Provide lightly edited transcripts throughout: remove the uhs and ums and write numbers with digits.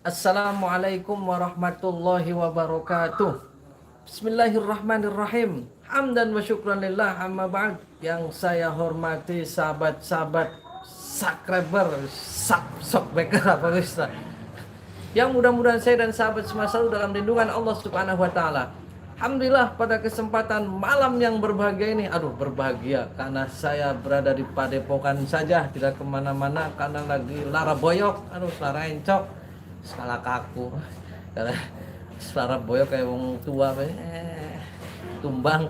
Assalamualaikum warahmatullahi wabarakatuh. Bismillahirrahmanirrahim. Hamdan wa syukran lillah, amma ba'd. Yang saya hormati sahabat-sahabat subscriber, subscriber apa bisa? Yang mudah-mudahan saya dan sahabat semua selalu dalam lindungan Allah Subhanahu wa taala. Alhamdulillah pada kesempatan malam yang berbahagia ini, berbahagia karena saya berada di Padepokan saja, tidak kemana-mana karena lagi lara boyok, lara encok, skala kaku, karena lara boyok kayak wong tua, tumbang.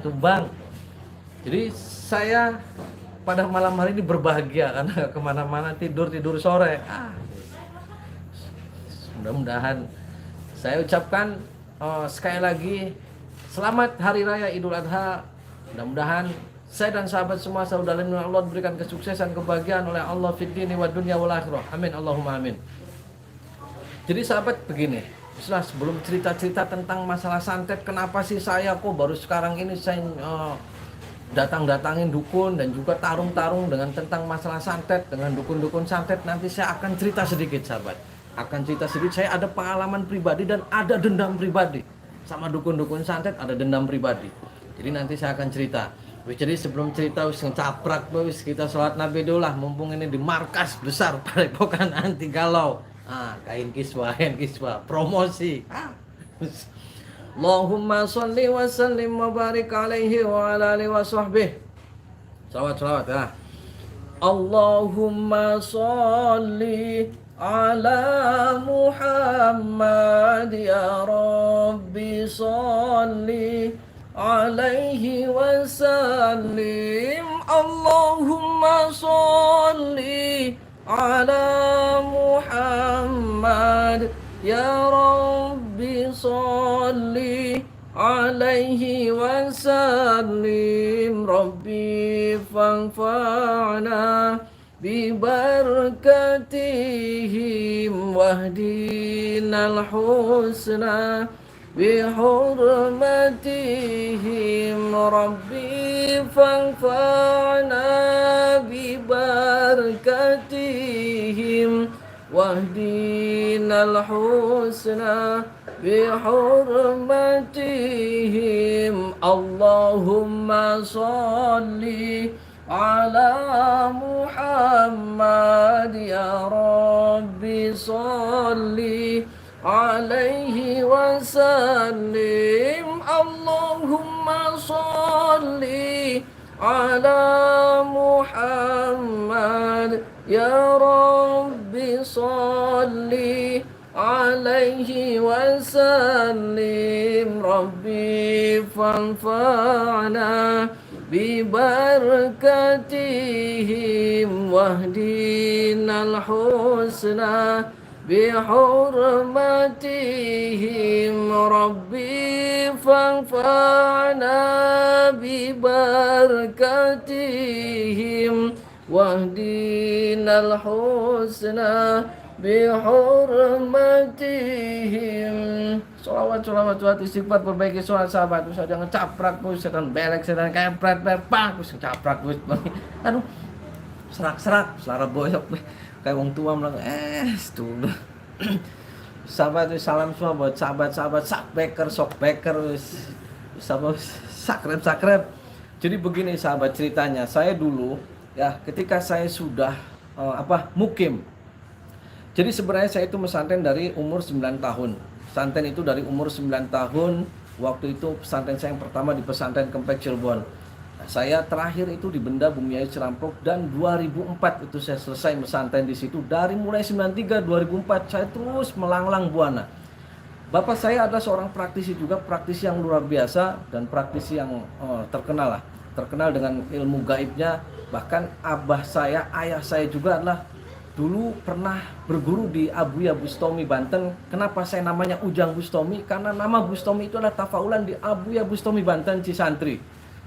Jadi saya pada malam hari ini berbahagia karena gak kemana-mana, tidur sore. Mudah-mudahan saya ucapkan sekali lagi selamat Hari Raya Idul Adha. Mudah-mudahan saya dan sahabat semua selalu dalam lindungan Allah, diberikan kesuksesan, kebahagiaan oleh Allah fid dini wa dunya wal akhirah. Amin Allahumma amin. Jadi sahabat begini, sebelum cerita-cerita tentang masalah santet, kenapa sih saya kok baru sekarang ini saya datang-datangin dukun dan juga tarung-tarung dengan tentang masalah santet dengan dukun-dukun santet, nanti saya akan cerita sedikit sahabat. Saya ada pengalaman pribadi dan ada dendam pribadi sama dukun-dukun santet, ada dendam pribadi. Jadi nanti saya akan cerita. Jadi sebelum cerita caprak kita sholat Nabi dulu lah, mumpung ini di markas besar Padepokan Anti Galau. Kain kiswah promosi. Allahumma sholli wa sallim wa barik alaihi wa ala alihi wa sahbihi. Salawat ya. Allahumma sholli ala Muhammad ya Rabbi salli alaihi wasallim. Allahumma salli ala Muhammad ya Rabbi salli alaihi wasallim. Rabbi fanfa'na bibarakatihim wahdinal husna bihurmatihim. Rabbi fanfa'na bibarakatihim wahdinal husna bihurmatihim. Allahumma salli ala Muhammad ya Rabbi salli alaihi wasallim. Allahumma salli ala Muhammad ya Rabbi salli alaihi wasallim. Rabbi fanfa'na bibarakatihim wahdinal husna bihurmatihim. Rabbi fanfa'na bibarakatihim wahdinal husna bihurmatihim. Sholawat istighfar, perbaiki sholat sahabat. Usah jangan caprak, sedang belek, sedang kepret, bang, usah caprak, aduh, serak, selara boyok, kayak wong tua bilang, tuh. Sahabat, salam semua buat sahabat-sahabat sakbeker, sahabat sakrep. Jadi begini sahabat ceritanya, saya dulu ya ketika saya sudah mukim. Jadi sebenarnya saya itu pesantren dari umur 9 tahun. Pesantren itu dari umur 9 tahun. Waktu itu pesantren saya yang pertama di pesantren Kempek Cirebon. Nah, saya terakhir itu di Benda Bumiayu Cerampok dan 2004 itu saya selesai pesantren di situ. Dari mulai 93 2004 saya terus melanglang buana. Bapak saya adalah seorang praktisi juga, praktisi yang luar biasa dan praktisi yang terkenal dengan ilmu gaibnya. Bahkan abah saya, ayah saya juga adalah dulu pernah berguru di Abuya Bustomi Banten. Kenapa saya namanya Ujang Bustomi? Karena nama Bustomi itu adalah tafaulan di Abuya Bustomi Banten Cisantri.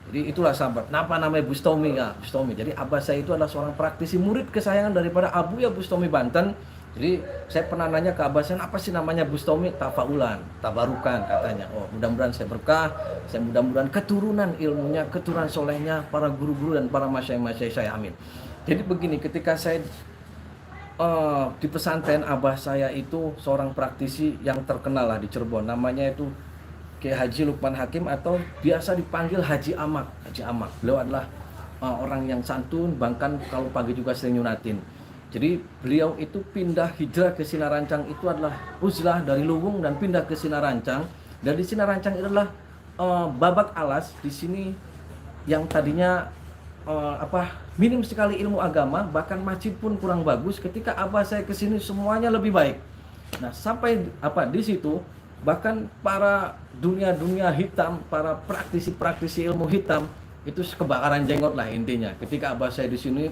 Jadi itulah sahabat, kenapa namanya Bustomi ya, Bustomi. Jadi abah saya itu adalah seorang praktisi, murid kesayangan daripada Abuya Bustomi Banten. Jadi saya pernah nanya ke abah saya, apa sih namanya Bustomi? Tafaulan, tabarukan katanya. Oh, mudah-mudahan saya berkah, saya mudah-mudahan keturunan ilmunya, keturunan solehnya para guru-guru dan para masyayikh saya, amin. Jadi begini, ketika saya Di pesantren abah saya itu seorang praktisi yang terkenal lah di Cirebon. Namanya itu Kiai Haji Lukman Hakim atau biasa dipanggil Haji Amak. Haji Amak. Beliau adalah orang yang santun, bahkan kalau pagi juga sering nyunatin. Jadi beliau itu pindah hijrah ke Sinarancang itu adalah uzlah dari Luwung dan pindah ke Sinarancang. Dan di Sinarancang itu adalah babak alas di sini yang tadinya minim sekali ilmu agama, bahkan masjid pun kurang bagus. Ketika abah saya kesini semuanya lebih baik. Nah sampai di situ bahkan para dunia hitam, para praktisi ilmu hitam itu kebakaran jenggot lah intinya. Ketika abah saya di sini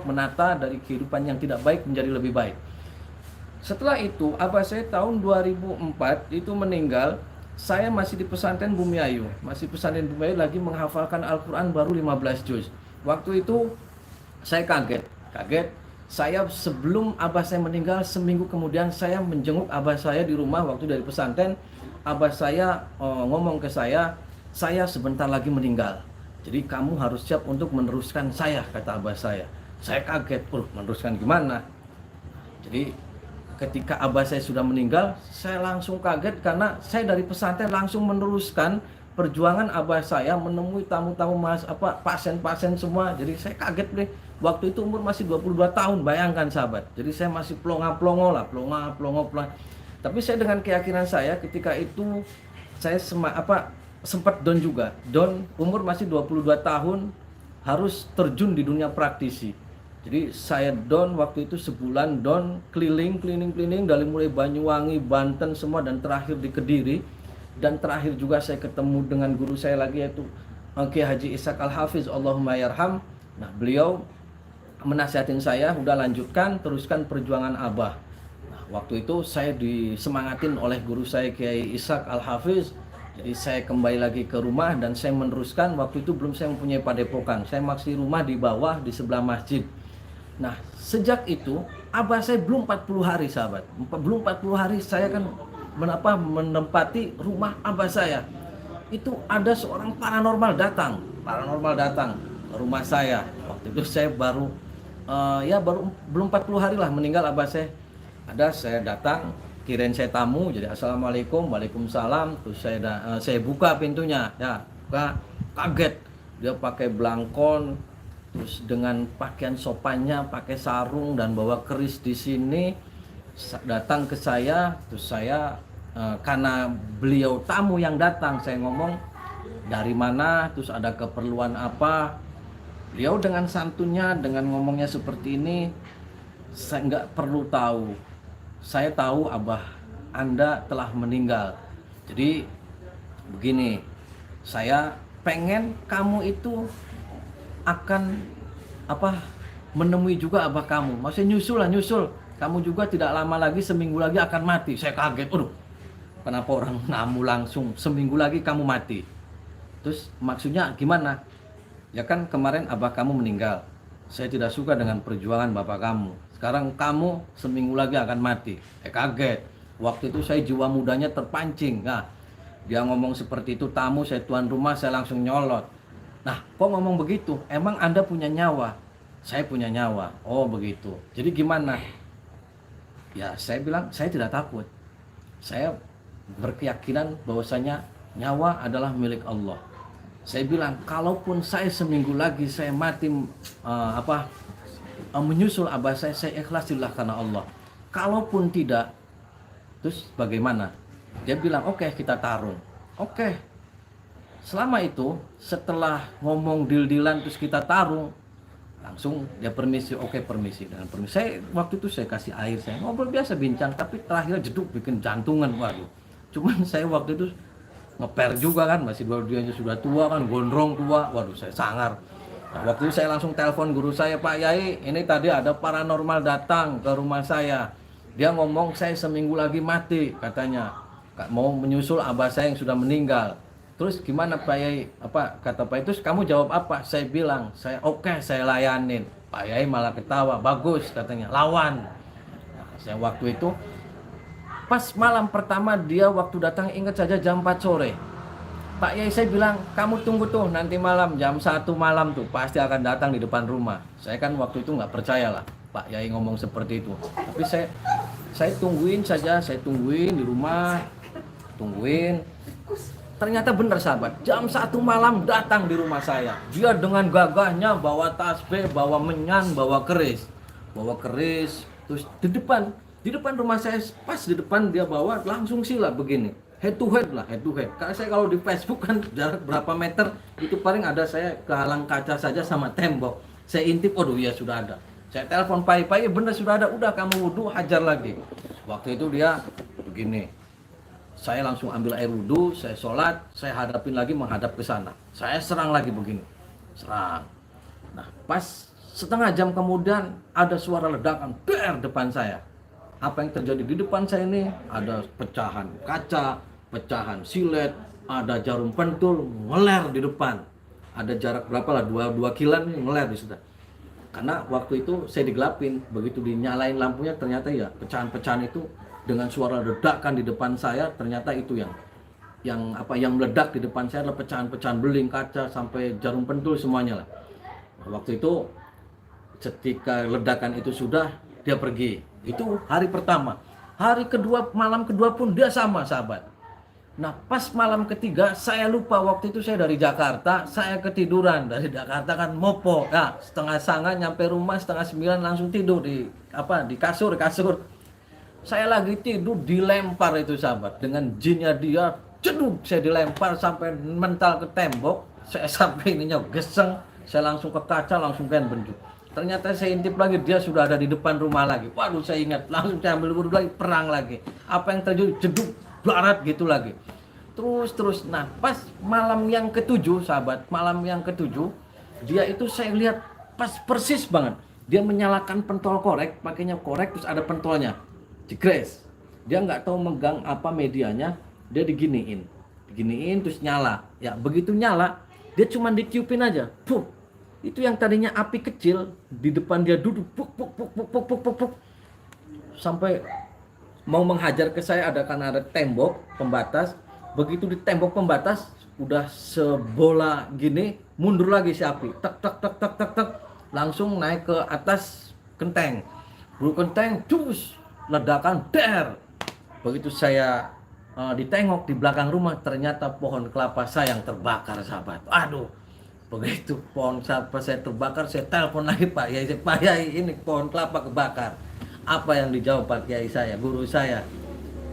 menata dari kehidupan yang tidak baik menjadi lebih baik. Setelah itu abah saya tahun 2004 itu meninggal. Saya masih di pesantren Bumiayu, lagi menghafalkan Al-Quran baru 15 juz. Waktu itu saya kaget. Saya sebelum abah saya meninggal, seminggu kemudian saya menjenguk abah saya di rumah waktu dari pesantren. Abah saya ngomong ke saya sebentar lagi meninggal. Jadi kamu harus siap untuk meneruskan saya, kata abah saya. Saya kaget, meneruskan gimana? Jadi ketika abah saya sudah meninggal, saya langsung kaget karena saya dari pesantren langsung meneruskan perjuangan abah saya menemui tamu-tamu pasien-pasien semua. Jadi saya kaget deh. Waktu itu umur masih 22 tahun, bayangkan sahabat. Jadi saya masih plonga-plongo. Tapi saya dengan keyakinan saya ketika itu saya sempat down juga. Down umur masih 22 tahun harus terjun di dunia praktisi. Jadi saya down waktu itu sebulan down keliling dari mulai Banyuwangi, Banten semua dan terakhir di Kediri. Dan terakhir juga saya ketemu dengan guru saya lagi yaitu Kiai Haji Ishaq Al-Hafiz Allahumma yarham. Nah, beliau menasihatin saya udah teruskan perjuangan abah. Nah, waktu itu saya disemangatin oleh guru saya Kiai Ishaq Al-Hafiz. Jadi saya kembali lagi ke rumah dan saya meneruskan. Waktu itu belum saya mempunyai padepokan. Saya masih rumah di bawah di sebelah masjid. Nah, sejak itu abah saya belum 40 hari sahabat. Belum 40 hari saya kan menempati rumah abah saya. Itu ada seorang paranormal datang ke rumah saya. Waktu itu saya baru belum 40 hari lah meninggal abah saya. Saya datang, kirain saya tamu, jadi assalamualaikum, waalaikumsalam. Terus saya buka pintunya, kaget. Dia pakai belangkon, terus dengan pakaian sopannya, pakai sarung dan bawa keris di sini, datang ke saya. Terus saya karena beliau tamu yang datang, saya ngomong dari mana, terus ada keperluan apa. Beliau dengan santunnya, dengan ngomongnya seperti ini, saya nggak perlu tahu. Saya tahu abah Anda telah meninggal. Jadi begini, saya pengen kamu itu akan menemui juga abah kamu. Maksudnya nyusul. Kamu juga tidak lama lagi, seminggu lagi akan mati. Saya kaget. Kenapa orang ngamu langsung seminggu lagi kamu mati? Terus maksudnya gimana? Ya kan kemarin abah kamu meninggal. Saya tidak suka dengan perjuangan bapak kamu. Sekarang kamu seminggu lagi akan mati. Kaget. Waktu itu saya jiwa mudanya terpancing. Nah, dia ngomong seperti itu, tamu, saya tuan rumah, saya langsung nyolot. Nah, kok ngomong begitu? Emang Anda punya nyawa? Saya punya nyawa. Oh begitu. Jadi gimana? Ya saya bilang, saya tidak takut. Saya berkeyakinan bahwasanya nyawa adalah milik Allah. Saya bilang, kalaupun saya seminggu lagi saya mati menyusul abah saya ikhlaslah karena Allah. Kalaupun tidak, terus bagaimana? Dia bilang, oke, kita tarung. Oke. Selama itu, setelah ngomong deal-dealan terus kita tarung, langsung dia permisi. Oke, permisi. Dengan permisi, saya waktu itu saya kasih air, saya ngobrol biasa bincang, tapi terakhir jeduk bikin jantungan. Waduh. Cuman saya waktu itu ngeper juga kan, masih dua-duanya sudah tua kan, gondrong tua. Waduh, saya sangar. Nah, waktu itu saya langsung telepon guru saya, Pak Yai, ini tadi ada paranormal datang ke rumah saya. Dia ngomong saya seminggu lagi mati, katanya. Mau menyusul abah saya yang sudah meninggal. Terus gimana Pak Yai? Kata Pak Yai, terus kamu jawab apa? Saya bilang, oke, saya layanin. Pak Yai malah ketawa, bagus katanya, lawan. Nah, saya waktu itu pas malam pertama dia waktu datang, ingat saja jam 4 sore. Pak Yai saya bilang, kamu tunggu nanti malam jam 1 malam pasti akan datang di depan rumah. Saya kan waktu itu nggak percaya lah. Pak Yai ngomong seperti itu. Tapi saya tungguin saja, saya tungguin di rumah, tungguin. Ternyata benar sahabat, jam 1 malam datang di rumah saya. Dia dengan gagahnya bawa tasbih, bawa menyan, bawa keris. Terus di depan rumah saya, pas di depan dia bawa, langsung sila begini. Head to head. Karena saya kalau di Facebook kan jarak berapa meter, itu paling ada saya kehalang kaca saja sama tembok. Saya intip, aduh ya sudah ada. Saya telepon pagi-pagi, benar sudah ada, udah kamu wudhu, hajar lagi. Waktu itu dia begini. Saya langsung ambil air wudhu, saya sholat, saya hadapin lagi menghadap ke sana. Saya serang lagi begini, serang. Nah, pas setengah jam kemudian ada suara ledakan, depan saya. Apa yang terjadi di depan saya ini? Ada pecahan kaca, pecahan silet, ada jarum pentul ngeler di depan. Ada jarak berapa lah, 2 kilan ngeler di situ. Karena waktu itu saya digelapin, begitu dinyalain lampunya ternyata ya pecahan-pecahan itu dengan suara ledakan di depan saya, ternyata itu yang meledak di depan saya adalah pecahan-pecahan beling, kaca sampai jarum pentul semuanya lah. Waktu itu ketika ledakan itu sudah, dia pergi. Itu hari pertama. Hari kedua, malam kedua pun dia sama sahabat. Nah pas malam ketiga saya lupa, waktu itu saya dari Jakarta, saya ketiduran. Dari Jakarta kan mopo, nah, setengah 9 nyampe rumah, setengah 9 langsung tidur di kasur. Saya lagi tidur dilempar itu sahabat, dengan jinnya dia ceduk, saya dilempar sampai mental ke tembok. Saya sampai ininya geseng, saya langsung ke kaca, langsung kan benjuk. Ternyata saya intip lagi, dia sudah ada di depan rumah lagi. Waduh, saya ingat, langsung saya ambil wudhu lagi, perang lagi. Apa yang terjadi, jeduk barat gitu lagi. Terus. Nah pas malam yang ketujuh sahabat, dia itu saya lihat pas persis banget, dia menyalakan pentol korek, pakainya korek terus ada pentolnya, jegres. Dia nggak tahu megang apa medianya, dia diginiin terus nyala. Ya begitu nyala, dia cuma ditiupin aja, pup. Itu yang tadinya api kecil di depan dia duduk, puk, sampai mau menghajar ke saya, karena ada tembok pembatas. Begitu di tembok pembatas udah sebola gini, mundur lagi si api, tek, langsung naik ke atas genteng, cus, ledakan, der. Begitu saya ditengok di belakang rumah, ternyata pohon kelapa saya yang terbakar sahabat. Aduh, begitu pohon kelapa saya terbakar, saya telepon lagi Pak Yai, ini pohon kelapa kebakar. Apa yang dijawab Pak Yai saya, guru saya?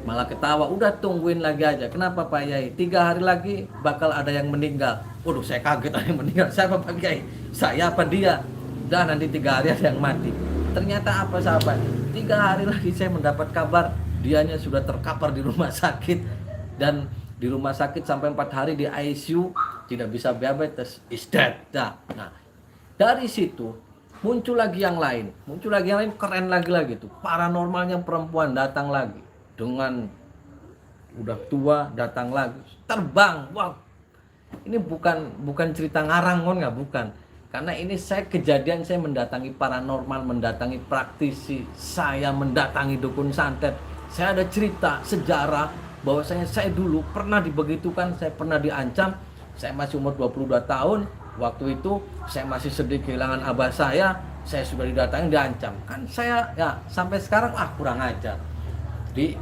Malah ketawa, udah tungguin lagi aja. Kenapa Pak Yai? 3 hari lagi bakal ada yang meninggal. Waduh, saya kaget, ada yang meninggal. Siapa Pak Yai? Saya apa dia? Udah nanti 3 hari ada yang mati. Ternyata apa sahabat? 3 hari lagi saya mendapat kabar dianya sudah terkapar di rumah sakit. Dan di rumah sakit sampai 4 hari di ICU, tidak bisa diabetes, is dead. Nah, dari situ muncul lagi yang lain, keren lagi tuh. Paranormalnya perempuan datang lagi. Dengan udah tua datang lagi, terbang. Wow, ini bukan cerita ngarang nggak, bukan. Karena ini kejadian saya mendatangi paranormal, mendatangi praktisi, saya mendatangi dukun santet. Saya ada cerita sejarah bahwasanya saya dulu pernah dibegitukan, saya pernah diancam. Saya masih umur 22 tahun. Waktu itu saya masih sedih kehilangan abah saya sudah didatangi, diancam. Kan saya ya sampai sekarang kurang ajar. Jadi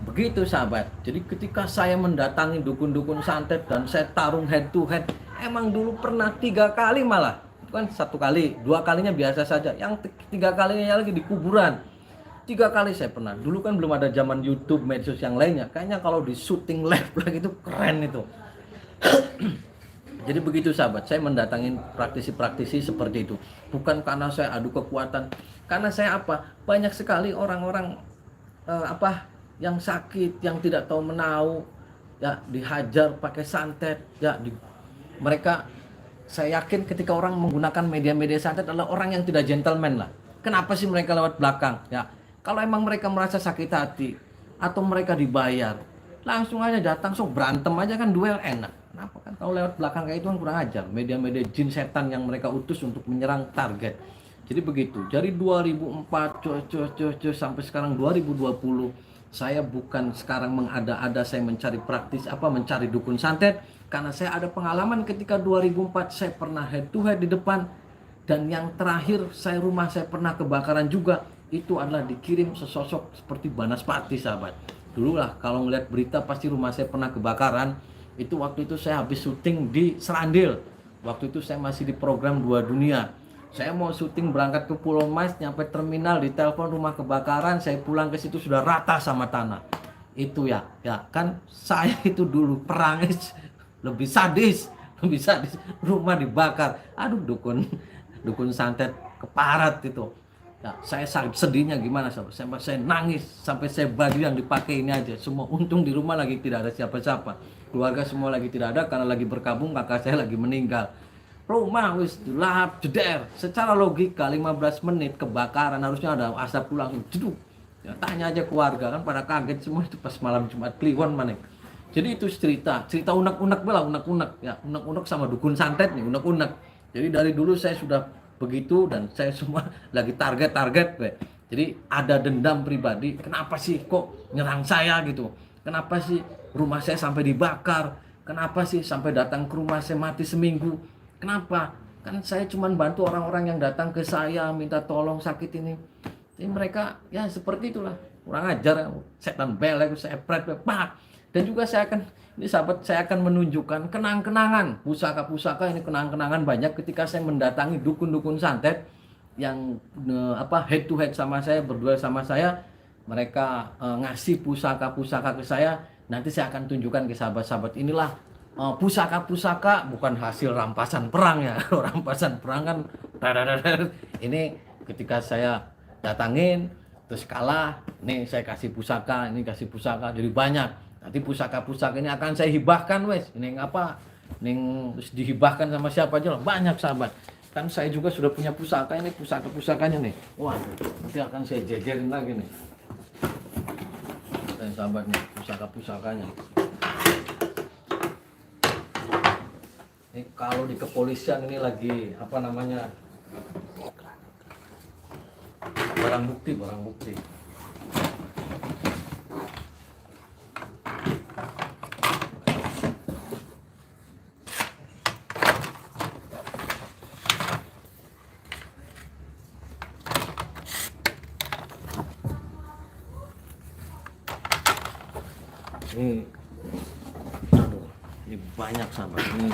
begitu sahabat. Jadi ketika saya mendatangi dukun-dukun santet dan saya tarung head to head, emang dulu pernah 3 kali malah. Itu kan 1 kali, 2 kalinya biasa saja. Yang 3 kalinya lagi di kuburan. 3 kali saya pernah. Dulu kan belum ada zaman YouTube, medsos yang lainnya. Kayaknya kalau di syuting live lagi itu keren itu. Jadi begitu sahabat, saya mendatangin praktisi-praktisi seperti itu. Bukan karena saya adu kekuatan, karena saya banyak sekali orang-orang yang sakit, yang tidak tahu menau, ya dihajar pakai santet, ya mereka, saya yakin ketika orang menggunakan media-media santet adalah orang yang tidak gentleman lah. Kenapa sih mereka lewat belakang? Ya, kalau emang mereka merasa sakit hati atau mereka dibayar, langsung aja datang, berantem aja kan, duel enak. Kenapa kan kalau lewat belakang kayak itu kan kurang ajar. Media-media jin setan yang mereka utus untuk menyerang target. Jadi begitu. Dari 2004 sampai sekarang 2020, saya bukan sekarang mengada-ada saya mencari mencari dukun santet, karena saya ada pengalaman ketika 2004 saya pernah head to head di depan Dan yang terakhir, rumah saya pernah kebakaran juga. Itu adalah dikirim sesosok seperti Banaspati, sahabat. Dulu lah kalau ngeliat berita pasti rumah saya pernah kebakaran. Itu waktu itu saya habis syuting di Serandil. Waktu itu saya masih di program Dua Dunia. Saya mau syuting berangkat ke Pulau Mas, nyampe terminal ditelepon rumah kebakaran. Saya pulang ke situ sudah rata sama tanah. Itu ya kan saya itu dulu perangnya lebih sadis. Rumah dibakar. Aduh, dukun santet keparat itu. Ya, saya sedihnya gimana, sampai saya nangis, sampai saya baju yang dipakai ini aja semua. Untung di rumah lagi tidak ada siapa-siapa, keluarga semua lagi tidak ada karena lagi berkabung, kakak saya lagi meninggal. Rumah wis gelap jeder. Secara logika 15 menit kebakaran harusnya ada asap pulang jeduk. Ya, tanya aja keluarga, kan pada kaget semua itu pas malam Jumat Kliwon mana. Jadi itu cerita unek-unek bela, unek-unek ya, unek-unek sama dukun santet nih, unek-unek. Jadi dari dulu saya sudah begitu dan saya semua lagi target. Jadi ada dendam pribadi, kenapa sih kok nyerang saya gitu? Kenapa sih rumah saya sampai dibakar? Kenapa sih sampai datang ke rumah saya mati seminggu? Kenapa? Kan saya cuma bantu orang-orang yang datang ke saya minta tolong sakit ini. Jadi mereka ya seperti itulah, kurang ajar, setan belek, saya pret, pak. Dan juga ini sahabat, saya akan menunjukkan kenang-kenangan pusaka-pusaka ini, kenang-kenangan banyak ketika saya mendatangi dukun-dukun santet yang head to head sama saya, berdua sama saya. Mereka ngasih pusaka-pusaka ke saya. Nanti saya akan tunjukkan ke sahabat-sahabat, inilah pusaka-pusaka, bukan hasil rampasan perang ya. Rampasan perang kan ini ketika saya datangin terus kalah, nih saya kasih pusaka, ini kasih pusaka, jadi banyak. Nanti pusaka-pusaka ini akan saya hibahkan wes. Ini apa? Ini terus dihibahkan sama siapa aja lah. Banyak sahabat. Kan saya juga sudah punya pusaka, ini pusaka-pusakanya nih. Wah, nanti akan saya jejerin lagi nih. Dan sahabat nih, pusaka-pusakanya. Ini kalau di kepolisian ini lagi apa namanya? Barang bukti. Ini banyak sahabat, ini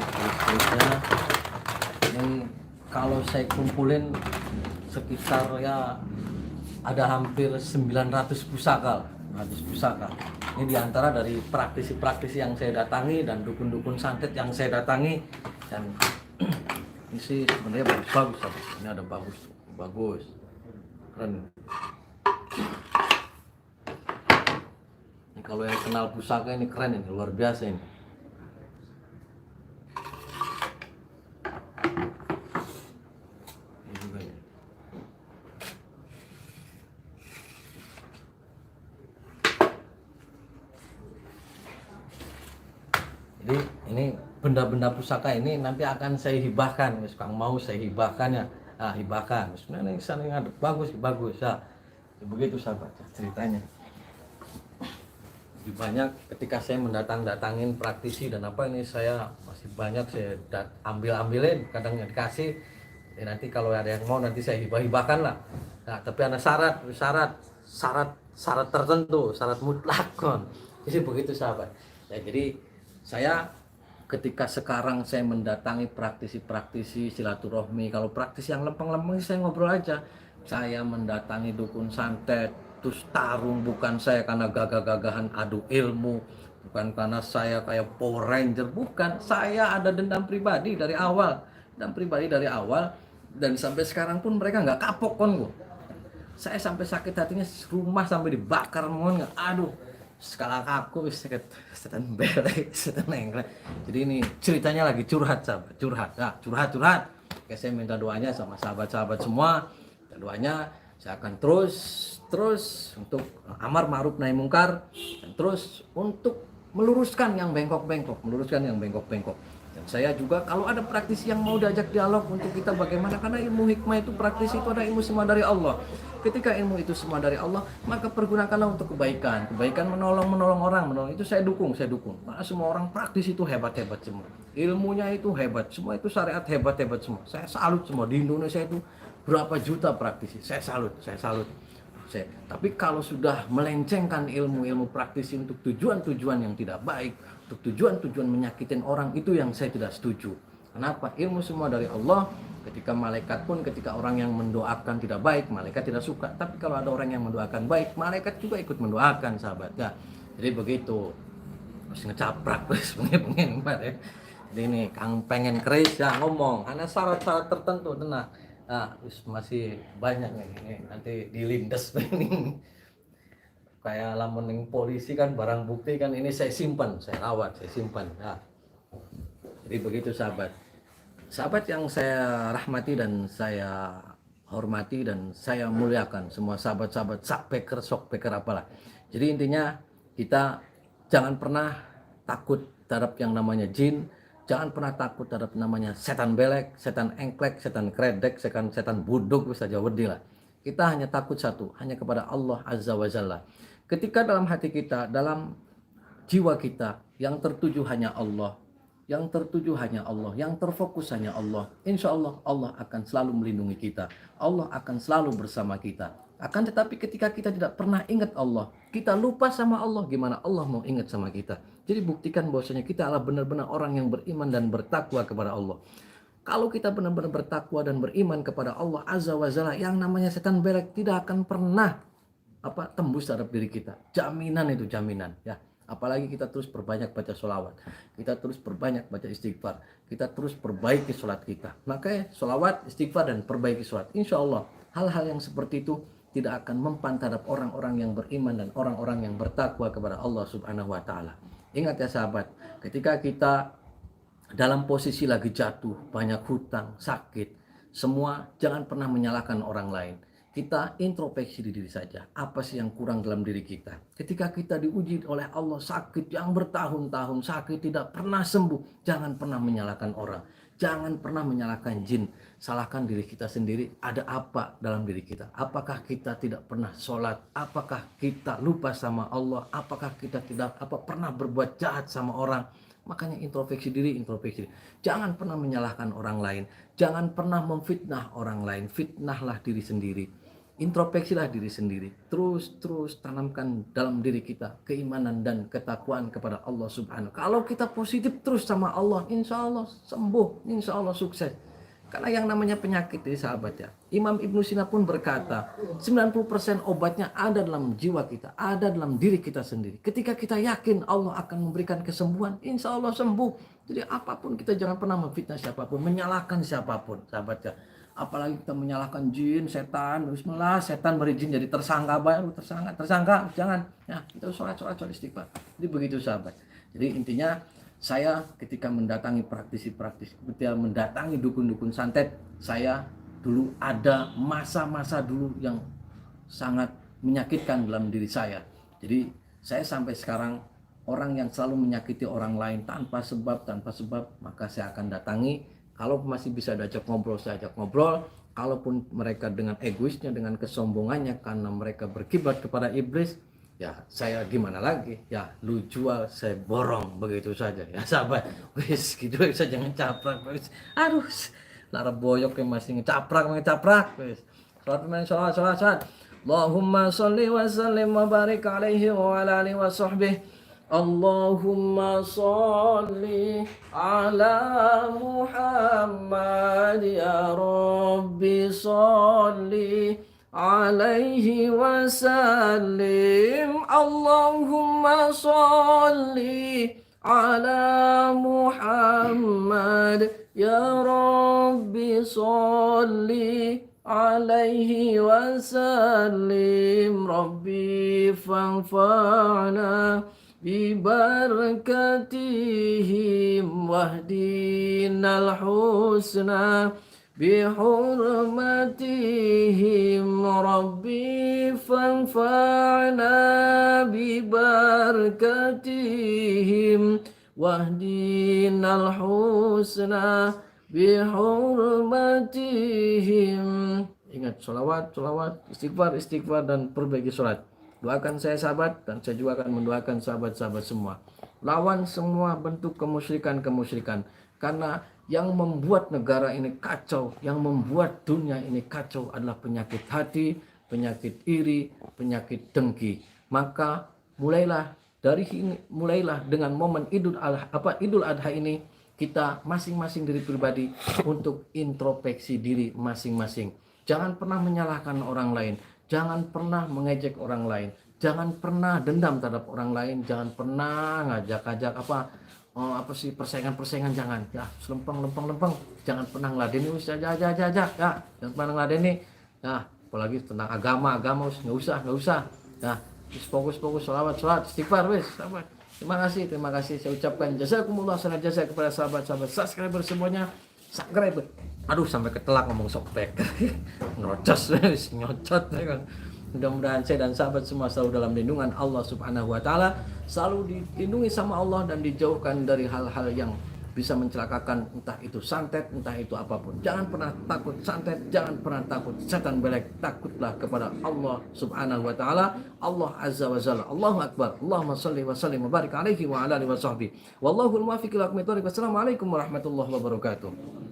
kalau saya kumpulin sekitar ya ada hampir 900 pusaka. Ini diantara dari praktisi-praktisi yang saya datangi dan dukun-dukun santet yang saya datangi. Dan ini sih sebenarnya bagus sahabat. Ini ada bagus keren. Kalau yang kenal pusaka ini keren, ini luar biasa ini. Ini juga ya. Jadi ini benda-benda pusaka ini nanti akan saya hibahkan, Kang mau saya hibahkan ya. Hibahkan. Sebenarnya ini saling ada bagus ya. Begitu sahabat ceritanya. Lebih banyak ketika saya datangin praktisi dan apa ini, saya masih banyak saya ambilin, kadang dikasih ya, nanti kalau ada yang mau nanti saya hibahkan lah. Nah, tapi ada syarat tertentu, syarat mutlak kon. Jadi begitu sahabat ya. Jadi saya ketika sekarang saya mendatangi praktisi silaturahmi, kalau praktisi yang lempeng-lempeng saya ngobrol aja. Saya mendatangi dukun santet terus tarung, bukan saya karena gagah-gagahan adu ilmu, bukan karena saya kayak Power Ranger, bukan. Saya ada dendam pribadi dari awal, dan sampai sekarang pun mereka nggak kapok kon. Saya sampai sakit hatinya, rumah sampai dibakar mon. Aduh, skala aku setan belek, setan nengklek. Jadi ini ceritanya lagi curhat. Oke, saya minta doanya sama sahabat-sahabat semua. Doanya saya akan terus untuk amar ma'ruf nahi mungkar, dan terus untuk meluruskan yang bengkok-bengkok. Dan saya juga kalau ada praktisi yang mau diajak dialog untuk kita bagaimana, karena ilmu hikmah itu praktisi itu ada ilmu semua dari Allah. Ketika ilmu itu semua dari Allah, maka pergunakanlah untuk kebaikan. Kebaikan menolong orang, itu saya dukung. Karena semua orang praktis itu hebat-hebat semua. Ilmunya itu hebat, semua itu syariat hebat-hebat semua. Saya salut semua di Indonesia itu berapa juta praktisi. Saya salut. Tapi kalau sudah melencengkan ilmu-ilmu praktisi untuk tujuan-tujuan yang tidak baik, untuk tujuan-tujuan menyakitin orang, itu yang saya tidak setuju. Kenapa? Ilmu semua dari Allah. Ketika malaikat pun, ketika orang yang mendoakan tidak baik, malaikat tidak suka. Tapi kalau ada orang yang mendoakan baik, malaikat juga ikut mendoakan, sahabat ya. Jadi begitu. Terus ngecaprak terus pengen ya. Jadi ini Kang pengen keris ya ngomong. Ada syarat-syarat tertentu tenang. Nah, masih banyak nih, nanti dilindas ini. Kayak lamun polisi kan barang bukti kan ini saya simpan, saya rawat, saya simpan. Nah, jadi begitu sahabat. Sahabat yang saya rahmati dan saya hormati dan saya muliakan, semua sahabat-sahabat sakpeker, shockpeker apalah. Jadi intinya kita jangan pernah takut terhadap yang namanya jin, jangan pernah takut terhadap namanya setan belek, setan engklek, setan kredek, setan buduk, bisa wedi lah. Kita hanya takut satu, hanya kepada Allah Azza wa Jalla. Ketika dalam hati kita, dalam jiwa kita yang tertuju hanya Allah, yang tertuju hanya Allah, yang terfokus hanya Allah, insya Allah Allah akan selalu melindungi kita, Allah akan selalu bersama kita. Akan tetapi ketika kita tidak pernah ingat Allah, kita lupa sama Allah, gimana Allah mau ingat sama kita? Jadi buktikan bahwasanya kita adalah benar-benar orang yang beriman dan bertakwa kepada Allah. Kalau kita benar-benar bertakwa dan beriman kepada Allah Azza wa Jalla, yang namanya setan belek tidak akan pernah tembus terhadap diri kita. Jaminan itu, jaminan ya. Apalagi kita terus perbanyak baca sholawat, kita terus perbanyak baca istighfar, kita terus perbaiki sholat kita. Makanya sholawat, istighfar, dan perbaiki sholat. Insya Allah hal-hal yang seperti itu tidak akan mempan terhadap orang-orang yang beriman dan orang-orang yang bertakwa kepada Allah Subhanahu wa Ta'ala. Ingat ya sahabat, ketika kita dalam posisi lagi jatuh, banyak hutang, sakit, semua jangan pernah menyalahkan orang lain. Kita introspeksi diri saja, apa sih yang kurang dalam diri kita. Ketika kita diuji oleh Allah sakit yang bertahun-tahun, sakit tidak pernah sembuh, jangan pernah menyalahkan orang, jangan pernah menyalahkan jin, salahkan diri kita sendiri. Ada apa dalam diri kita? Apakah kita tidak pernah sholat? Apakah kita lupa sama Allah? Apakah kita tidak pernah berbuat jahat sama orang? Makanya introspeksi diri. Jangan pernah menyalahkan orang lain, jangan pernah memfitnah orang lain, fitnahlah diri sendiri. Introspeksilah diri sendiri, terus tanamkan dalam diri kita keimanan dan ketakwaan kepada Allah Subhanahu. Kalau kita positif terus sama Allah, insya Allah sembuh, insya Allah sukses. Karena yang namanya penyakit ini sahabat ya, Imam Ibnu Sina pun berkata 90% obatnya ada dalam jiwa kita, ada dalam diri kita sendiri. Ketika kita yakin Allah akan memberikan kesembuhan, insya Allah sembuh. Jadi apapun kita jangan pernah memfitnah siapapun, menyalahkan siapapun sahabat ya. Apalagi kita menyalahkan jin, setan, bismillah, setan berizin jadi tersangka, baru tersangka, jangan ya. Kita sholat istighfar. Jadi begitu sahabat. Jadi intinya saya ketika mendatangi praktisi-praktisi, ketika mendatangi dukun-dukun santet, saya dulu ada masa-masa dulu yang sangat menyakitkan dalam diri saya. Jadi saya sampai sekarang orang yang selalu menyakiti orang lain tanpa sebab, maka saya akan datangi. Kalau masih bisa diajak ngobrol, saya ajak ngobrol. Kalaupun mereka dengan egoisnya, dengan kesombongannya, karena mereka berkiblat kepada iblis, ya saya gimana lagi? Ya lu jual, saya borong, begitu saja. Ya sahabat, wis gitu saja, jangan caprak. Wis. Aduh, lara boyok yang masih ngecaprak. Wis. Salat. Allahumma sholli wa sallim wa barik alaihi wa ala alihi wa sahbihi. Allahumma sholli ala Muhammad ya Rabbi sholli alaihi wasallim. Allahumma sholli ala Muhammad ya Rabbi sholli alaihi wasallim. Rabbi fanfa'na bibarakatihim wahdinal husna bihurmatihim. Rabbi fanfa'na bibarakatihim wahdinal husna bihurmatihim. Ingat, sholawat, istighfar, dan perbaiki sholat. Doakan saya sahabat, dan saya juga akan mendoakan sahabat-sahabat semua. Lawan semua bentuk kemusyrikan. Karena yang membuat negara ini kacau, yang membuat dunia ini kacau adalah penyakit hati, penyakit iri, penyakit dengki. Maka mulailah dengan momen Idul Adha ini, kita masing-masing diri pribadi untuk introspeksi diri masing-masing. Jangan pernah menyalahkan orang lain, jangan pernah mengejek orang lain, jangan pernah dendam terhadap orang lain, jangan pernah ngajak-ngajak persaingan, jangan. Ya, lempeng, jangan pernah ngeladenin ya, jangan pernah ngeladenin. Ya, apalagi tentang agama nggak usah. Ya, fokus sholawat, istighfar wis. Terima kasih saya ucapkan jazakumullah khairan jasa kepada sahabat-sahabat subscriber semuanya. Subscribe. Aduh, sampai ketelak ngomong softback. Nyocot ya kan. Mudah-mudahan saya dan sahabat semua selalu dalam lindungan Allah Subhanahu wa taala, selalu dilindungi sama Allah dan dijauhkan dari hal-hal yang bisa mencelakakan, entah itu santet, entah itu apapun. Jangan pernah takut santet, jangan pernah takut setan belek. Takutlah kepada Allah Subhanahu wa taala, Allah Azza wa Jalla. Allahu Akbar. Allahumma shalli wa sallim wa barik alaihi wa ala alihi wa sahbihi. Wallahul muwaffiq ila aqwamit thoriq. Wassalamualaikum warahmatullahi wabarakatuh.